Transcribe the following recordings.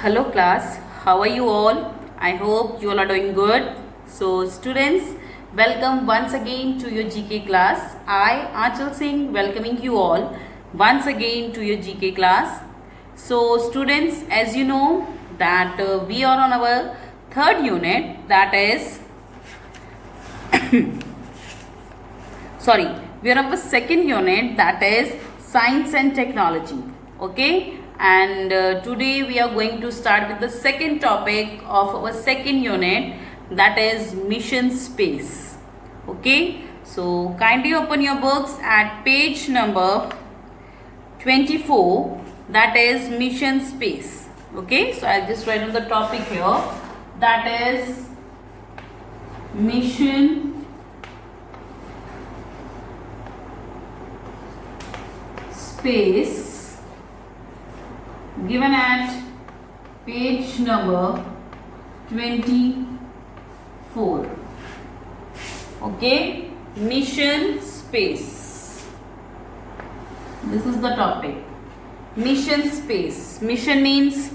Hello class, how are you all? I hope you all are doing good. So students, welcome once again to your GK class. I, Achal Singh, welcoming you all once again to your GK class. So students, as you know that we are on our third unit, that is, sorry, we are on our second unit, that is Science and Technology. Okay, and today we are going to start with the second topic of our second unit, that is Mission Space. Okay, so kindly open your books at page number 24, that is Mission Space. Okay, so I'll just write on the topic here, that is Mission Space, given at page number 24. Okay, Mission Space. This is the topic. Mission Space. Mission means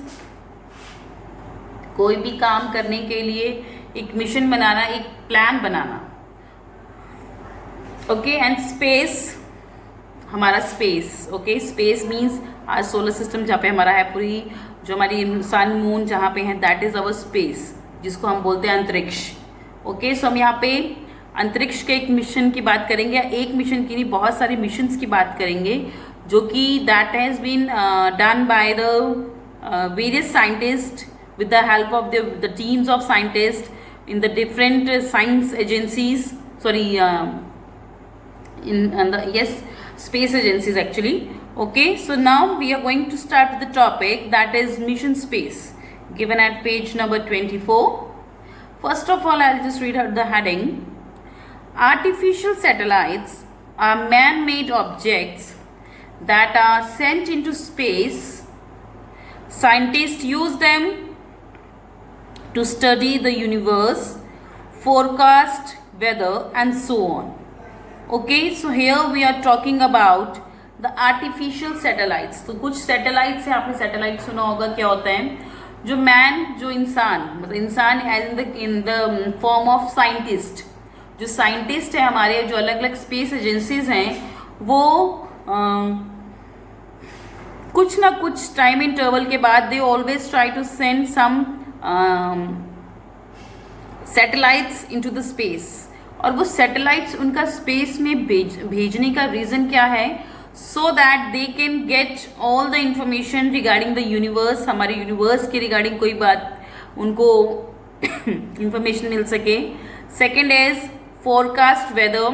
कोई भी काम करने के लिए एक mission बनाना, एक plan banana. Okay, and space, हमारा space. Okay, space means आज सोलर सिस्टम जहाँ पे हमारा है, पूरी जो हमारी सन मून जहाँ पे है, दैट इज अवर स्पेस, जिसको हम बोलते हैं अंतरिक्ष. ओके, सो हम यहाँ पे अंतरिक्ष के एक मिशन की बात करेंगे, एक मिशन की नहीं, बहुत सारे मिशंस की बात करेंगे, जो कि that has been done by the various scientist with the help of the teams of scientists in the different science agencies, space agencies actually. Okay, so now we are going to start with the topic, that is Mission Space, given at page number 24. First of all, I'll just read out the heading. Artificial satellites are man-made objects that are sent into space. Scientists use them to study the universe, forecast weather and so on. Okay, so here we are talking about the artificial satellites. तो कुछ satellites है, आपने satellite सुना होगा, क्या होता है, जो मैन, जो इंसान, मतलब इंसान as in the form of scientist, जो साइंटिस्ट है हमारे, जो अलग अलग स्पेस एजेंसीज हैं, वो कुछ ना कुछ टाइम इंटरवल के बाद they always try to send some satellites into the space. और वो सैटेलाइट्स उनका स्पेस में भेजने का रीज़न क्या है, सो that they can get all the information regarding the universe, हमारे यूनिवर्स के रिगार्डिंग कोई बात उनको इंफॉर्मेशन मिल सके. सेकेंड इज फोरकास्ट वेदर,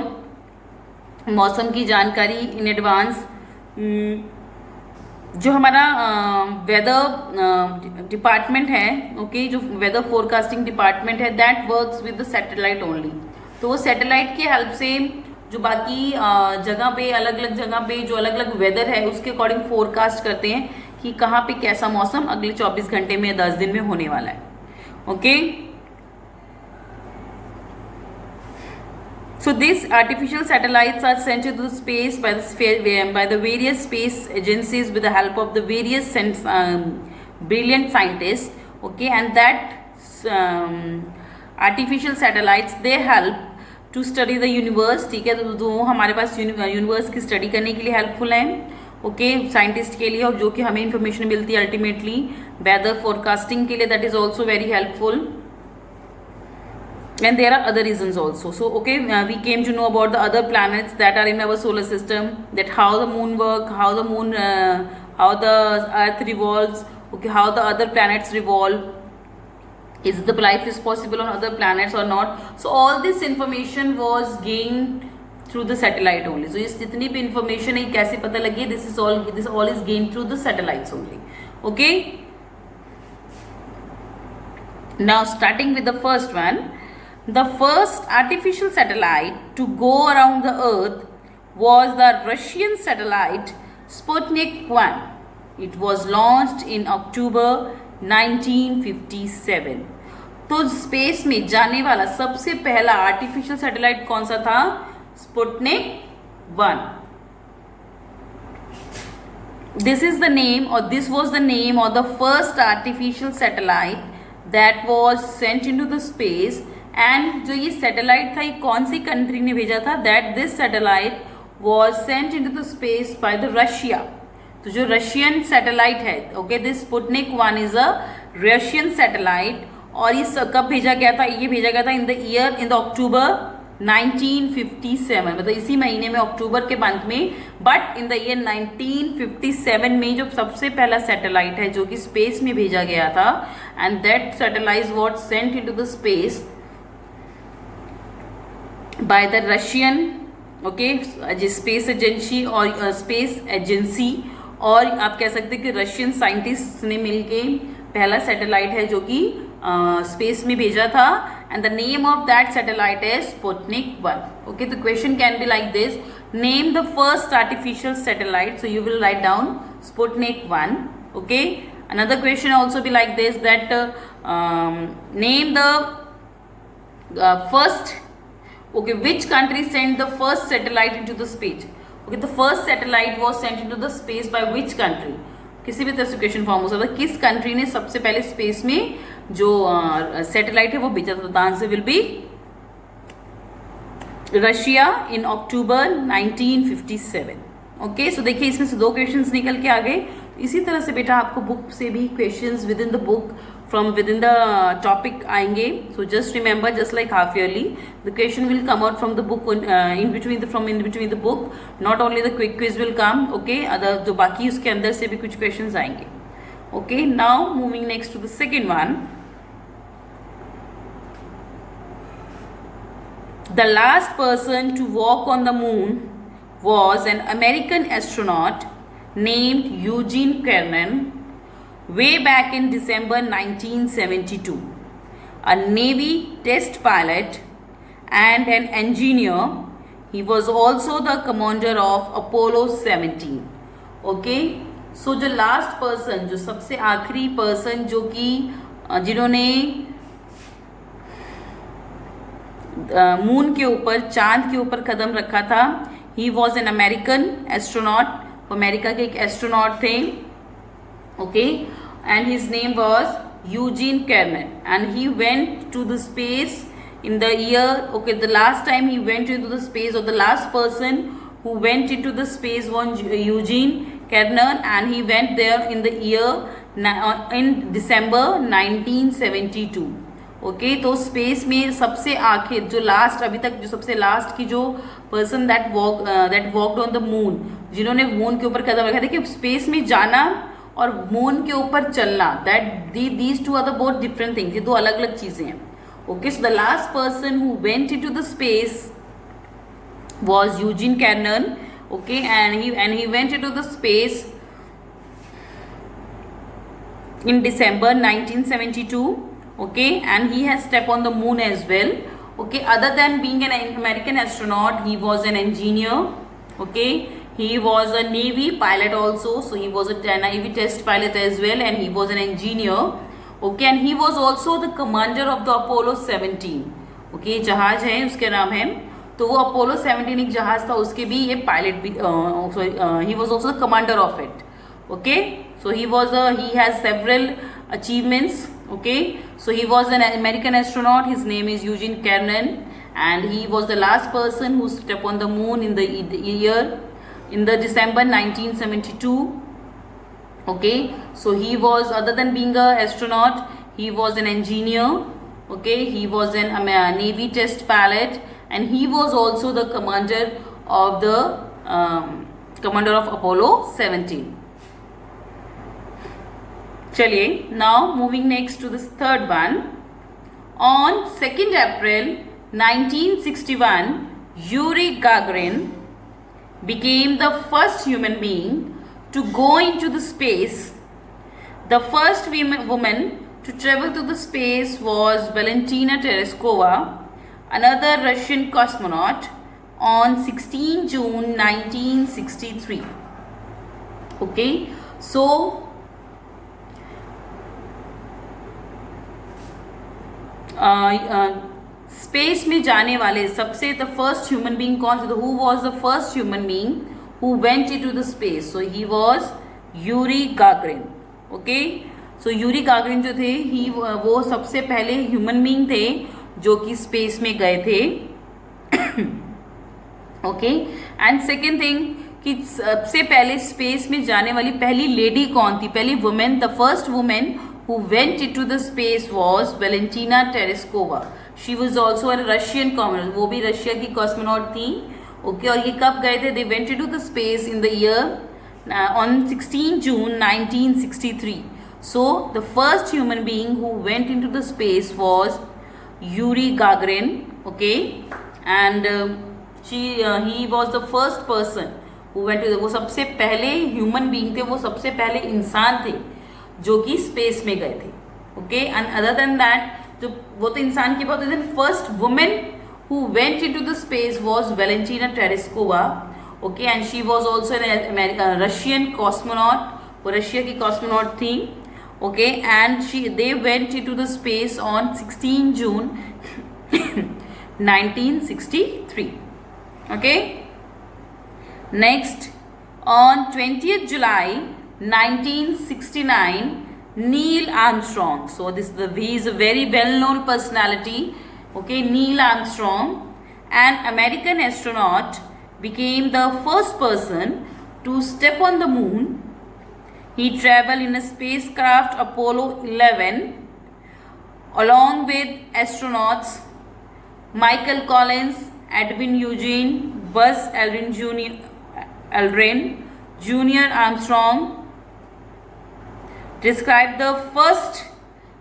मौसम की जानकारी इन एडवांस. जो हमारा वेदर डिपार्टमेंट है, ओके, जो वेदर फोरकास्टिंग डिपार्टमेंट है, that works with the satellite only. तो वो सैटेलाइट की हेल्प से जो बाकी जगह पे, अलग अलग जगह पे जो अलग अलग वेदर है, उसके अकॉर्डिंग फोरकास्ट करते हैं कि कहाँ पे कैसा मौसम अगले 24 घंटे में या 10 दिन में होने वाला है. Okay, so these artificial satellites are sent into the space by the various space agencies with the help of the various brilliant scientists. Okay, and that artificial satellites, they help to study the universe. ठीक है, तो हमारे पास universe की study करने के लिए helpful हैं. Okay, scientist के लिए, और जो कि हमें इंफॉर्मेशन मिलती है अल्टीमेटली वेदर फोरकास्टिंग के लिए, that is also very helpful. And there are other reasons also. So okay, we came to know about the other planets that are in our solar system, that how the moon work, how the earth revolves, okay, how the other planets revolve, is the life is possible on other planets or not. So all this information was gained through the satellite only. So इस जितनी भी information है कैसे पता लगी, this all is gained through the satellites only. Okay, now starting with the first one. The first artificial satellite to go around the Earth was the Russian satellite Sputnik 1. It was launched in October 1957. तो space में जाने वाला सबसे पहला artificial satellite कौन सा था? Sputnik 1. this is the name, or this was the name of the first artificial satellite that was sent into the space. And जो ये सैटेलाइट था ये कौन सी कंट्री ने भेजा था? That this satellite was sent into the space by the Russia. तो जो रशियन सैटेलाइट है, okay, this Sputnik 1 is a Russian satellite. और ये कब भेजा गया था? ये भेजा गया था इन द अक्टूबर 1957, मतलब इसी महीने में, अक्टूबर के मंथ में. बट इन द ईयर 1957 में जो सबसे पहला सैटेलाइट है जो कि स्पेस में भेजा गया था, and that satellite was sent into the space by the Russian, okay, space agency और स्पेस एजेंसी, और आप कह सकते हैं कि रशियन साइंटिस्ट ने मिलके पहला सैटेलाइट है जो कि स्पेस में भेजा था. And the name of that satellite is Sputnik 1. Okay, the question can be like this: name the first artificial satellite. So you will write down Sputnik 1. Okay, another question also be like this, that name the first, okay, which country sent the first satellite into the space? Okay, the first satellite was sent into the space by which country? किसी भी तरह से question form हो सकता है. किस country ने सबसे पहले स्पेस में जो सैटेलाइट है वो भेजा था? The answer will be Russia in October 1957. Okay, so देखिए इसमें से 2 क्वेश्चंस निकल के आ गए. इसी तरह से बेटा आपको बुक से भी questions within the book from within the topic आएंगे. So just remember, just like half yearly, the question will come out from the book in between the book. Not only the quick quiz will come, okay, other जो बाकी उसके अंदर से भी कुछ questions आएंगे. Okay, now moving next to the second one. The last person to walk on the moon was an American astronaut named Eugene Cernan way back in December 1972. A Navy test pilot and an engineer, he was also the commander of Apollo 17. Okay, so जो last person, जो सबसे आखिरी person जो कि जिन्होंने moon के ऊपर, चांद के ऊपर कदम रखा था, he was an American astronaut. America के एक एस्ट्रोनॉट थे. Okay, and his name was Eugene Cernan, and he went to the space in the year, okay, the last time he went into the space, or the last person who went into the space was Eugene Cernan, and he went there in the year in December 1972. Okay, तो space में सबसे आखिर जो last, अभी तक जो सबसे last की जो person that walked on the moon, जिन्होंने मून के ऊपर कदम रखा था, कि स्पेस में जाना और मून के ऊपर चलना, that these two are the both different things. ये 2 अलग अलग चीजें हैं. Okay, so the last person who went into the space was Eugene Cernan. Okay, and he went into the space in December 1972. Okay, and he has stepped on the moon as well. Okay, other than being an American astronaut, he was an engineer. Okay, he was a Navy pilot also, so he was a Navy test pilot as well, and he was an engineer. Okay, and he was also the commander of the Apollo 17. Okay, जहाज है उसके नाम है, तो वो Apollo 17 एक जहाज था, उसके भी ये पायलट भी, he was also the commander of it. Okay, so he has several achievements. Okay, so he was an American astronaut. His name is Eugene Cernan, and he was the last person who stepped on the moon in the year in the December 1972. Okay, so he was, other than being a astronaut, he was an engineer. Okay, he was an Navy test pilot, and he was also the commander of Apollo 17. चलिए, now moving next to this third one. On 2nd April 1961, Yuri Gagarin became the first human being to go into the space. The first woman to travel to the space was Valentina Tereshkova, another Russian cosmonaut, on 16 June 1963. Okay, so space में जाने वाले सबसे the first human being कौन थे? Who was the first human being who went into the space? So he was Yuri Gagarin. Okay, so Yuri Gagarin जो थे वो सबसे पहले ह्यूमन बीइंग थे जो कि स्पेस में गए थे. ओके, एंड सेकेंड थिंग कि सबसे पहले स्पेस में जाने वाली पहली लेडी कौन थी, पहली women, the first women who went into the space was Valentina Tereshkova. She was also a Russian cosmonaut. वो भी रशिया की कॉस्मोनॉट थी. ओके, और ये कब गए थे? They went into the space in the year on 16 June 1963. So the first human being who went into the space was Yuri Gagarin. Okay, and he was the first person who went to वो सबसे पहले human being थे, वो सबसे पहले इंसान थे जो कि स्पेस में गए थे. Okay, and other than that, जो वो तो इंसान की बात है, first women who went into the space was Valentina Tereshkova. Okay, and she was also an Russian cosmonaut. वो रशिया की कॉस्मोनॉट थी. Okay, and they went into the space on 16 June 1963. Okay, next, on 20th July 1969, Neil Armstrong. So he is a very well-known personality. Okay, Neil Armstrong, an American astronaut, became the first person to step on the moon. He traveled in a spacecraft Apollo 11 along with astronauts Michael Collins, Edwin Eugene, Buzz Aldrin Jr. Armstrong described the first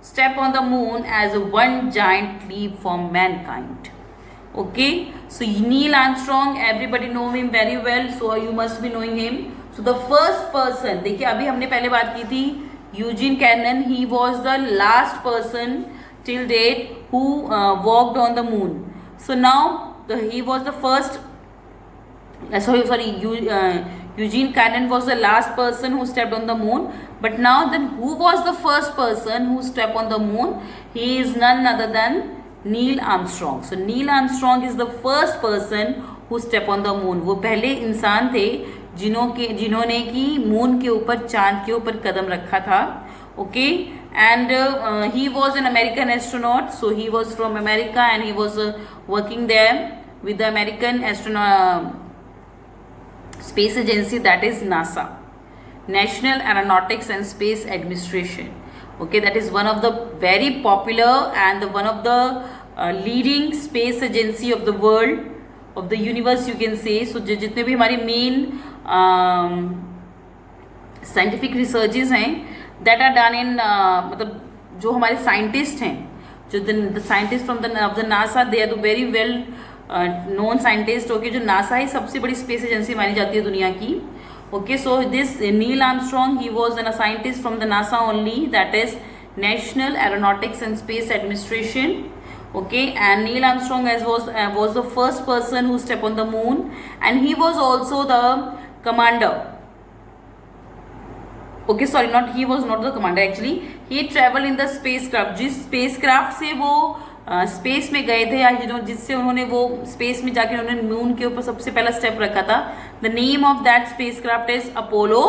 step on the moon as one giant leap for mankind. Okay, so Neil Armstrong, everybody know him very well, so you must be knowing him. So the first person, देखिए अभी हमने पहले बात की थी Eugene Cernan, he was the last person till date who walked on the moon. So now he was the first. Eugene Cernan was the last person who stepped on the moon. But now then, who was the first person who stepped on the moon? He is none other than Neil Armstrong. So Neil Armstrong is the first person who stepped on the moon. वो पहले इंसान थे जिन्होंने कि moon के ऊपर, चांद के ऊपर कदम रखा था. Okay, and he was an American astronaut. So he was from America and he was working there with the American astronaut space agency, that is NASA, National Aeronautics and Space Administration. Okay, that is one of the very popular and one of the leading space agency of the world, of the universe, you can say. So जितने भी हमारी main scientific researches हैं, that are done in मतलब जो हमारे scientists हैं, जो the scientists from the NASA, they are the very well non scientist. Okay, जो नासा है सबसे बड़ी स्पेस एजेंसी मानी जाती है दुनिया की. Okay, so this Neil Armstrong, he was N scientist from the NASA only, that is national aeronautics and space administration. Okay, and Neil Armstrong was the first person who stepped on the moon, and he was also the commander. Okay, sorry, he was not the commander actually. He traveled in the spacecraft. जिस spacecraft से वो space में गए थे, या जिससे उन्होंने वो स्पेस में जाकर उन्होंने मून के ऊपर सबसे पहला स्टेप रखा था, the name of that spacecraft is Apollo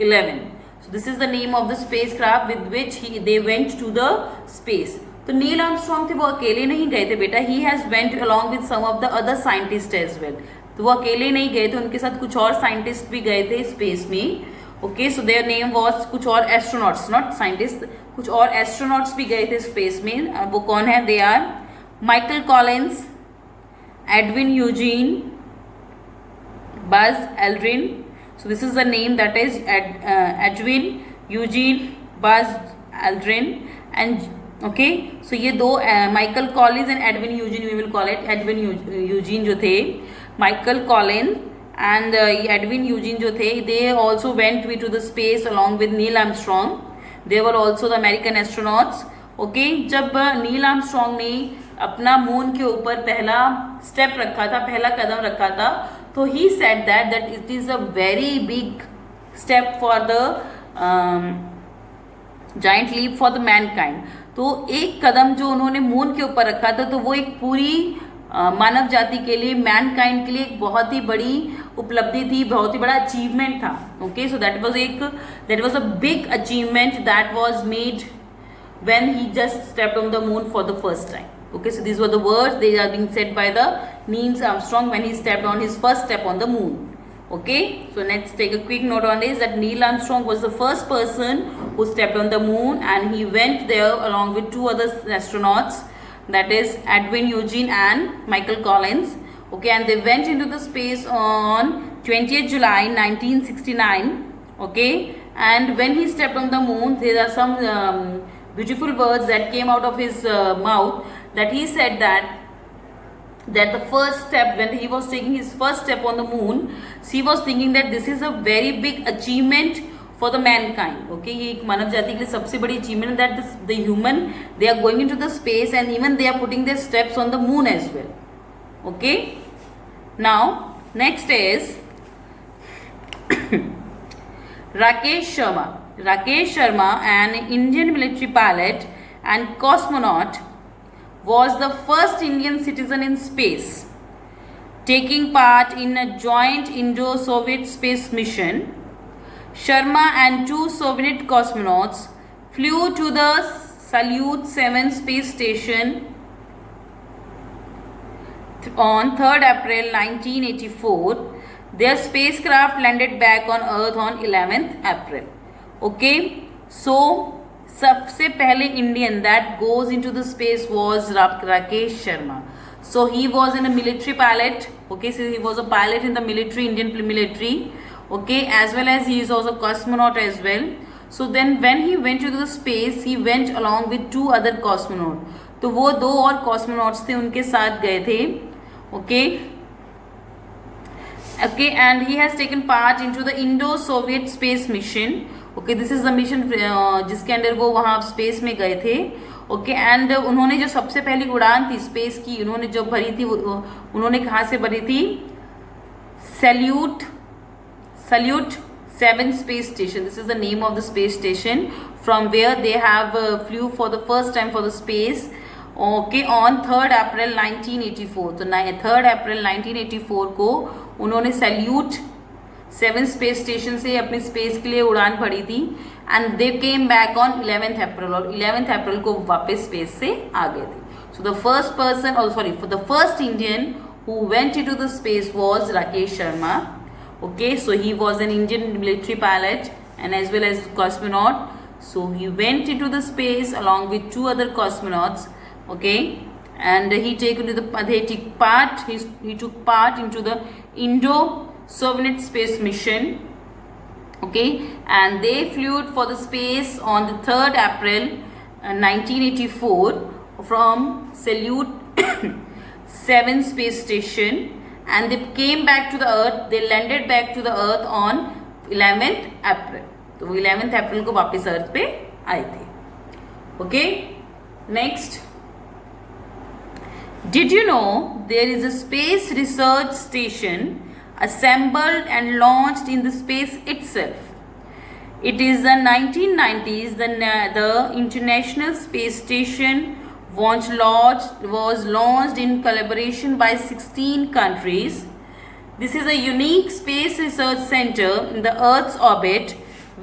11. So this is the name of the spacecraft with which they went to the space. तो नील आर्मस्ट्रॉन्ग थे, वो अकेले नहीं गए थे बेटा. He has went along with some of the other scientist as well. तो वो अकेले नहीं गए थे, उनके साथ कुछ और साइंटिस्ट भी गए थे स्पेस में. Okay, so their name was, कुछ और एस्ट्रोनॉट्स, नॉट साइंटिस्ट, कुछ और एस्ट्रोनॉट्स भी गए थे स्पेस में. वो कौन है? They are Michael Collins, Edwin Eugene, Buzz Aldrin. So this is the name, that is Edwin Eugene Buzz Aldrin. And okay, so ये दो Michael Collins and Edwin Eugene, we will call it Edwin Eugene जो थे, Michael Collin and Edwin Eugene जो थे, they also went to the space along with Neil Armstrong. They were also the American astronauts. Okay, जब Neil Armstrong ने अपना moon के ऊपर पहला स्टेप रखा था, पहला कदम रखा था, तो he said that it is a very big step for the giant leap for the mankind. तो एक कदम जो उन्होंने मून के ऊपर रखा था, तो वो एक पूरी मानव जाति के लिए, मैनकाइंड के लिए एक बहुत ही बड़ी उपलब्धि थी, बहुत ही बड़ा अचीवमेंट था. Okay, so that was a big achievement that was made when he just stepped on the moon for the first time. Okay, so these were the words they are being said by the Neil Armstrong when he stepped on his first step on the moon. Okay, so let's take a quick note on this, that Neil Armstrong was the first person who stepped on the moon, and he went there along with two other astronauts, that is Edwin Eugene and Michael Collins. Okay, and they went into the space on 20th July 1969. Okay, and when he stepped on the moon, there are some beautiful words that came out of his mouth, that he said that the first step, when he was taking his first step on the moon, he was thinking that this is a very big achievement for the mankind. Okay, ये एक मानव जाति के लिए सबसे बड़ी achievement, that the human, they are going into the space and even they are putting their steps on the moon as well. Okay, now next is Rakesh Sharma, an Indian military pilot and cosmonaut, was the first Indian citizen in space, taking part in a joint Indo-Soviet space mission. Sharma and two Soviet cosmonauts flew to the Salyut 7 space station on 3rd April 1984. Their spacecraft landed back on Earth on 11th April. Okay, so सबसे पहले Indian that goes into the space was Rakesh Sharma. So he was in a military pilot. Okay, so he was a pilot in the military, Indian military. Okay, as well as he is also cosmonaut as well. So then when he went to the space, he went along with two other cosmonauts. तो वो दो और cosmonauts थे, उनके साथ गए थे. Okay. Okay, and he has taken part into the Indo-Soviet space mission. Okay, this is the mission जिसके अंदर वो वहाँ स्पेस में गए थे. Okay, and उन्होंने जो सबसे पहली उड़ान थी स्पेस की, उन्होंने जो भरी थी, उन्होंने कहाँ से भरी थी? Salyut 7 space station. This is the name of the space station from where they have flew for the first time for the space. Okay, on 3rd April 1984. तो 3rd April 1984 को उन्होंने सैल्यूट 7 स्पेस स्टेशन से अपनी space के लिए उड़ान भरी थी, and they came back on 11th अप्रैल, और 11th अप्रैल को वापस स्पेस से आ गए थे. सो द फर्स्ट पर्सन, और sorry, for the first Indian who went into the space was Rakesh Sharma. Okay, so he was an Indian military pilot and as well as cosmonaut. So he went into the space along with two other cosmonauts. Okay, and he took part into the Indo-Soviet space mission. Okay, and they flew for the space on the 3rd April 1984 from Salyut 7 space station, and they came back to the Earth. They landed back to the Earth on 11th April. तो 11th April को वापस अर्थ पे आए थे. Okay, next. Did you know there is a space research station assembled and launched in the space itself? It is the 1990s. The International Space Station was launched in collaboration by 16 countries. This is a unique space research center in the Earth's orbit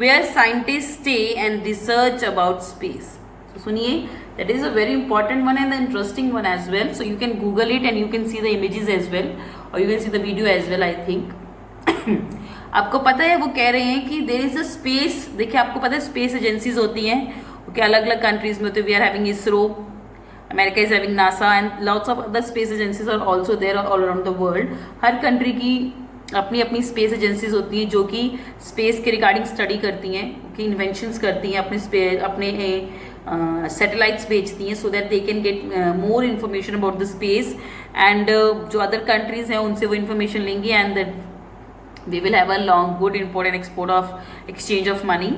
where scientists stay and research about space. So सुनिए, that is a very important one and the interesting one as well. So you can Google it and you can see the images as well, or you can see the video as well, I think. आपको पता है वो कह रहे हैं कि there is a space. देखिए, आपको पता है स्पेस एजेंसीज होती हैं, ओके, अलग अलग कंट्रीज में. तो we are having ISRO, America is having NASA, and lots of other space agencies are also there all around the world. हर कंट्री की अपनी अपनी स्पेस एजेंसीज होती हैं जो कि स्पेस के रिगार्डिंग स्टडी करती हैं, कि इन्वेंशंस करती हैं, अपने सैटेलाइट्स भेजती हैं, so that they can get more information about the space, and जो अदर कंट्रीज हैं उनसे वो इन्फॉर्मेशन लेंगी, and we will have a long good import and export of exchange of money.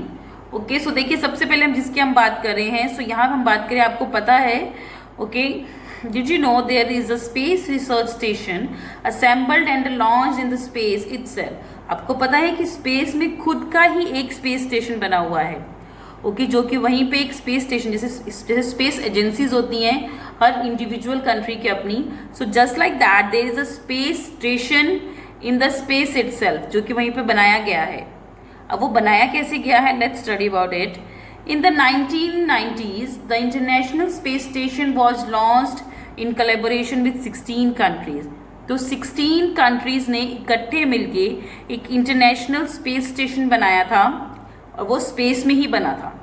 Okay, so देखिए, सबसे पहले हम जिसकी हम बात कर रहे हैं, सो यहाँ हम बात करें, आपको पता है, okay, did you know there is a space research station assembled and launched in the space itself? आपको पता है कि स्पेस में खुद का ही एक स्पेस स्टेशन बना हुआ है. ओके, जो कि वहीं पे एक स्पेस स्टेशन, जैसे स्पेस एजेंसीज होती हैं हर इंडिविजुअल कंट्री की अपनी, so just like that there is a space station in the space itself, जो कि वहीं पे बनाया गया है। अब वो बनाया कैसे गया है, let's study about it. In the 1990s the international space station was launched in collaboration with 16 countries. तो 16 कंट्रीज ने इकट्ठे मिलके एक इंटरनेशनल स्पेस स्टेशन बनाया था, और वो स्पेस में ही बना था।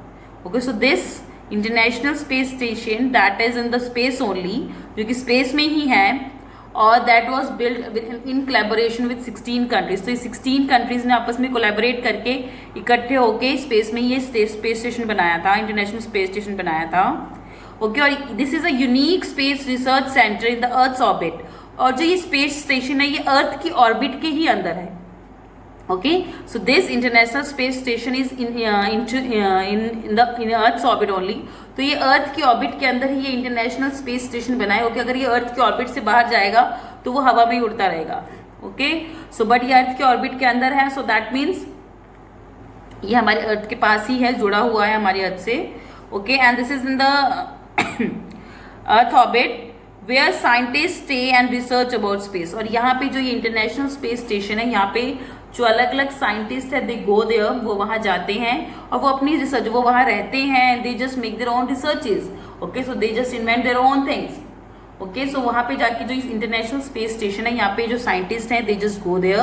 Okay, so this international space station that is in the space only, जो कि स्पेस में ही है, और that was build in collaboration with 16 countries. तो ये 16 कंट्रीज ने आपस में कोलैबोरेट करके इकट्ठे होके स्पेस में ये स्पेस स्टेशन बनाया था, इंटरनेशनल स्पेस स्टेशन बनाया था। ओके, और this is a unique space research centre in the earth's orbit. और जो ये स्पेस स्टेशन है ये अर्थ की ऑर्बिट के ही अंदर है। Okay, so this international space station is in earth's orbit only. तो ये अर्थ की ऑर्बिट के अंदर ही ये इंटरनेशनल स्पेस स्टेशन बना है। ओके, अगर ये अर्थ की ऑर्बिट से बाहर जाएगा तो वो हवा में ही उड़ता रहेगा। ओके, सो बट ये अर्थ की ऑर्बिट के अंदर है, सो दैट मीन्स ये हमारे अर्थ के पास ही है, जुड़ा हुआ है हमारे अर्थ से। Okay, and this is in the earth orbit where scientist stay and research about space. और यहाँ पे जो ये इंटरनेशनल स्पेस स्टेशन है, यहाँ पे जो अलग अलग साइंटिस्ट है, दे गो देयर, वो वहाँ जाते हैं और वो अपनी रिसर्च, वो वहाँ रहते हैं, they just make their own researches. Okay, so they just invent their own things. Okay, so वहाँ पे जाके जो इंटरनेशनल स्पेस स्टेशन है, यहाँ पे जो साइंटिस्ट हैं, they just go there,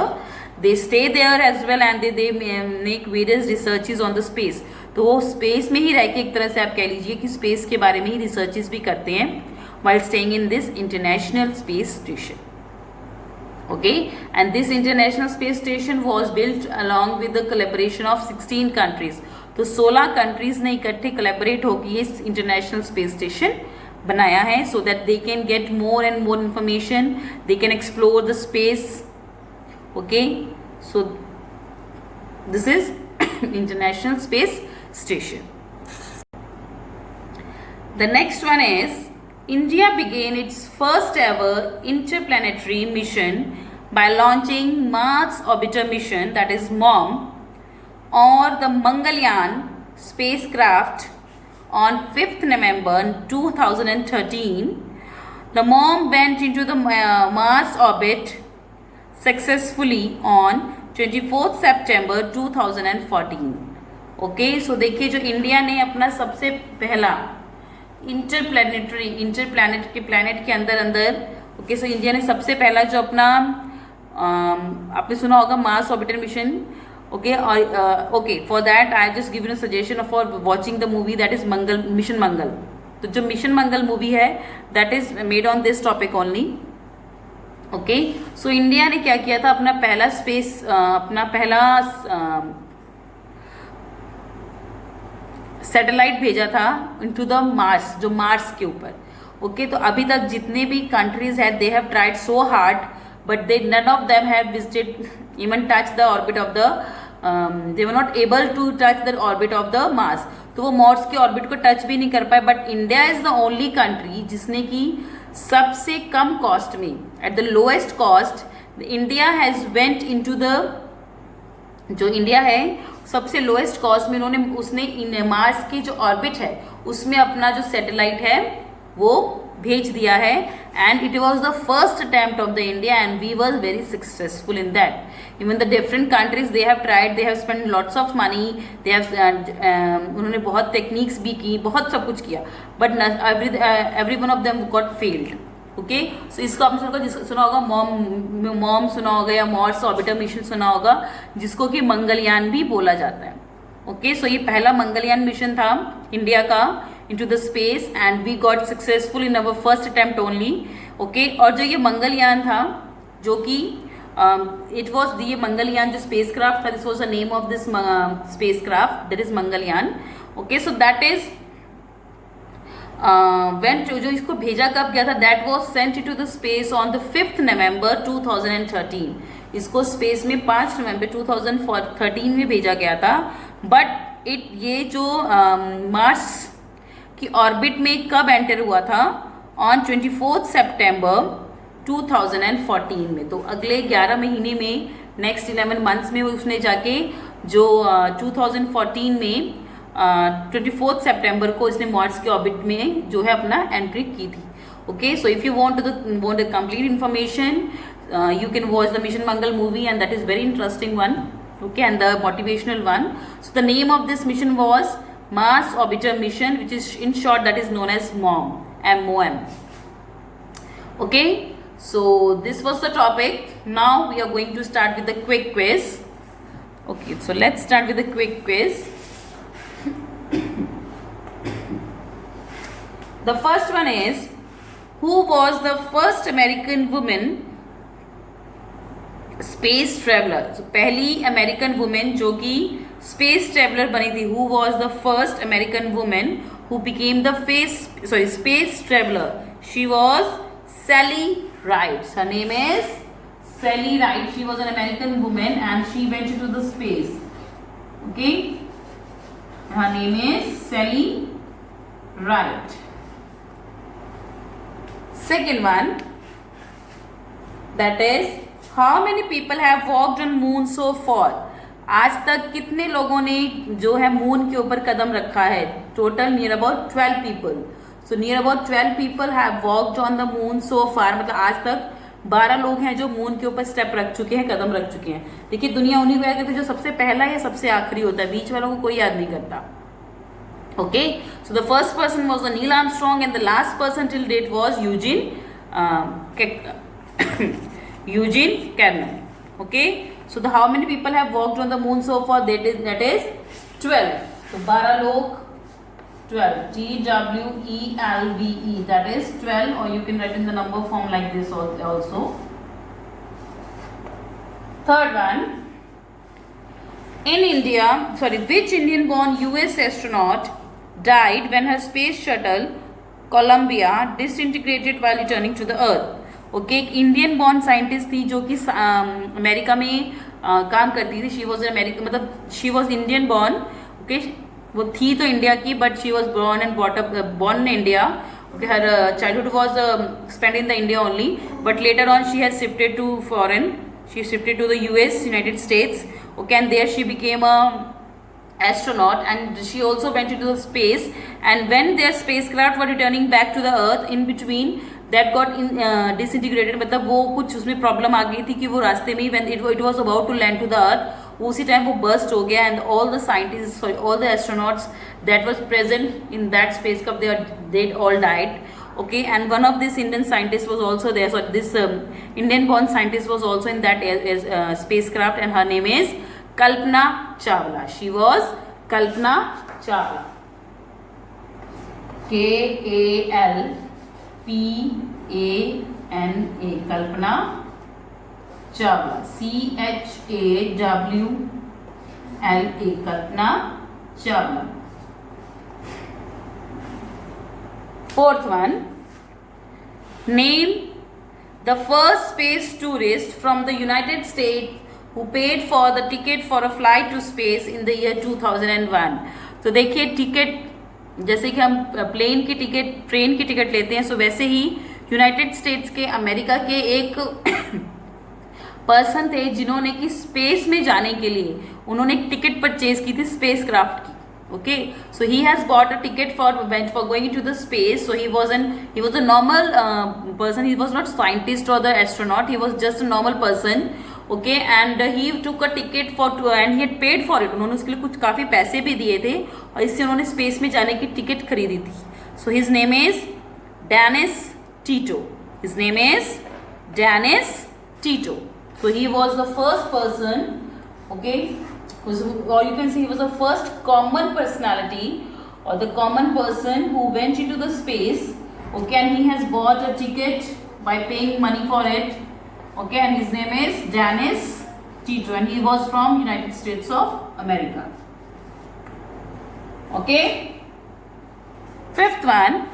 they stay there as well, and they make various researches on the space. तो वो स्पेस में ही रह के, एक तरह से आप कह लीजिए कि स्पेस के बारे में ही रिसर्चेज भी करते हैं while staying in this international space station. Okay, and this international space station was built along with the collaboration of 16 countries. तो 16 countries ने इकट्ठे collaborate होकर ये international space station बनाया है, so that they can get more and more information, they can explore the space. Okay, so this is international space station. The next one is India began its first ever interplanetary mission by launching Mars Orbiter Mission, that is MOM, or the Mangalyaan spacecraft on 5th November 2013. The MOM went into the Mars orbit successfully on 24th September 2014. Okay, so देखिए जो India ने अपना सबसे पहला इंटरप्लैनेट के अंदर okay, so India ने सबसे पहला जो अपना आपने सुना होगा मार्स ऑर्बिटर मिशन। ओके, और okay, for that I just given a suggestion for watching the movie that is Mangal, mission Mangal. तो जो मिशन मंगल मूवी है that is made on this topic only. Okay, so India ने क्या किया था, अपना पहला सैटेलाइट भेजा था इनटू द मार्स, जो मार्स के ऊपर। ओके, तो अभी तक जितने भी कंट्रीज है, they have tried so hard, but they none of them have visited even touch the orbit of the, they were not able to touch the orbit of the Mars. तो वो Mars के orbit को touch भी नहीं कर पाए, but India is the only country जिसने की सबसे कम कॉस्ट में, at the lowest cost, India has went into the, जो इंडिया है सबसे लोएस्ट कॉस्ट में उसने मार्स की जो ऑर्बिट है उसमें अपना जो सैटेलाइट है वो भेज दिया है, and it was the first attempt of the India and we were very successful in that. Even the different countries they have tried, they have spend lots of money, they have उन्होंने बहुत techniques भी की, बहुत सब कुछ किया, but every one of them got failed. Okay, so इसको आपने सुना होगा मॉम सुना होगा, या मार्स ऑर्बिटर मिशन सुना होगा, जिसको कि मंगलयान भी बोला जाता है। ओके, सो ये पहला मंगलयान मिशन था इंडिया का into the space, and we got successful in our first attempt only. Okay, और जो ये मंगलयान था, जो कि इट वॉज ये मंगलयान जो स्पेस क्राफ्ट था, this was the name of this spacecraft, that is Mangalyaan. Okay, so that is when जो इसको भेजा कब गया था, that was sent to the space on the 5th November 2013। इसको स्पेस में 5 नवंबर 2013 में भेजा गया था, बट ये जो मार्स की ऑर्बिट में कब एंटर हुआ था, ऑन 24th September 2014 में। तो अगले 11 महीने में, नेक्स्ट 11 मंथ्स में उसने जाके जो 2014 में 24 सितंबर को इसने मार्स के ऑर्बिट में जो है अपना एंट्री की थी. Okay, so if you want the complete information, you can watch the Mission Mangal movie, and that is very interesting one. Okay, and the motivational one. So the name of this mission was Mars Orbiter Mission, which is in short that is known as MOM. MOM. Okay, so this was the topic. Now we are going to start with the quick quiz. Okay, so let's start with the quick quiz. The first one is, who was the first American woman space traveler? So पहली American woman जो कि space traveler बनी थी. Who was the first American woman who became the space traveler? She was Sally Ride. Her name is Sally Ride. She was an American woman and she went into the space. Okay, her name is Sally Ride. Second one, that is, how many people have walked on moon so far? आज तक कितने लोगों ने जो है moon के ऊपर कदम रखा है? Total near about 12 people. So near about 12 people have walked on the moon so far. मतलब आज तक 12 लोग हैं जो मून के ऊपर स्टेप रख चुके हैं, कदम रख चुके हैं. देखिए, दुनिया उन्हीं को याद करती है जो सबसे पहला या सबसे आखिरी होता है, बीच वालों को कोई याद नहीं करता. Okay, so the first person was Neil Armstrong and the last person till date was Eugene Cernan. Okay, so how many people have walked on the moon so far? That is 12. So 12 log 12, TWELVE, that is 12, or you can write in the number form like this also. Third one, which Indian born US astronaut died when her space shuttle Columbia disintegrated while returning to the earth? Okay, एक Indian born scientist थी जो कि America में काम करती थी. She was America, मतलब she was Indian born. Okay, वो थी तो इंडिया की, but she was born and born in India. Okay, her childhood was spent in the India only, but later on she has shifted to foreign. She shifted to the US, United States. Okay, and there she became a astronaut, and she also went into the space. And when their spacecraft were returning back to the earth, in between that got disintegrated. मतलब वो कुछ उसमें problem आ गई थी कि वो रास्ते में when it was about to land to the earth, उसी टाइम वो बर्स्ट हो गया. and all the scientists, all the astronauts that was present in that spacecraft, they all died. Okay, and one of these Indian scientists was also there. So this Indian born scientist was also in that spacecraft, and her name is Kalpana Chawla. She was Kalpana Chawla. Kalpana, Kalpana Chawla. Chawla, Kalpana Chawla. Fourth one, name the first space tourist from the United States who paid for the ticket for a flight to space in the year 2001. तो देखिए, ticket जैसे कि हम plane की ticket, train की ticket लेते हैं, सो वैसे ही यूनाइटेड स्टेट्स के, अमेरिका के एक पर्सन थे जिन्होंने कि स्पेस में जाने के लिए उन्होंने एक टिकट परचेज की थी स्पेस क्राफ्ट की. Okay, so he has bought a ticket for going into the space. So he was a normal person. He was not scientist or the astronaut. He was just a normal person. Okay, and he took a ticket and he had paid for it. उन्होंने उसके लिए कुछ काफ़ी पैसे भी दिए थे और इससे उन्होंने स्पेस में जाने की टिकट खरीदी थी. So his name is Dennis Tito. His name is Dennis Tito. So he was the first person. Okay, or you can say he was the first common personality or the common person who went into the space. Okay, and he has bought a ticket by paying money for it. Okay, and his name is Dennis Tito, and he was from United States of America. Okay, fifth one,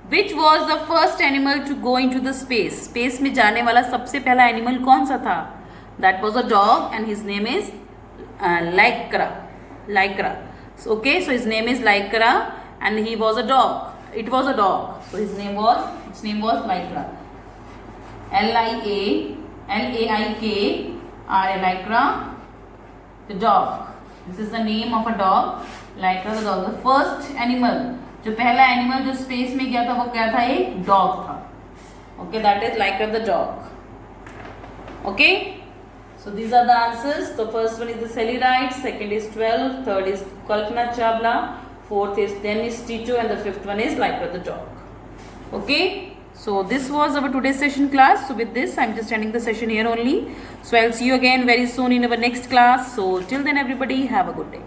which was the first animal to go into the space? Space में जाने वाला सबसे पहला animal कौन सा था? That was a dog, and his name is Lycra. So, okay, so his name is Lycra, and he was a dog. It was a dog. So its name was Lycra. Lycra, the dog. This is the name of a dog, Likert the dog. The first animal, जो पहला animal जो space में गया था वो क्या था? एक डॉग था. Okay, that is Likert the dog. Okay, so these are the answers. The first one is the Celluloid, second is 12, third is Kalpana Chawla, fourth is Dennis Tito, and the fifth one is Laika the dog. Okay, so this was our today's session class. So with this I'm just ending the session here only. So I'll see you again very soon in our next class. So till then everybody have a good day.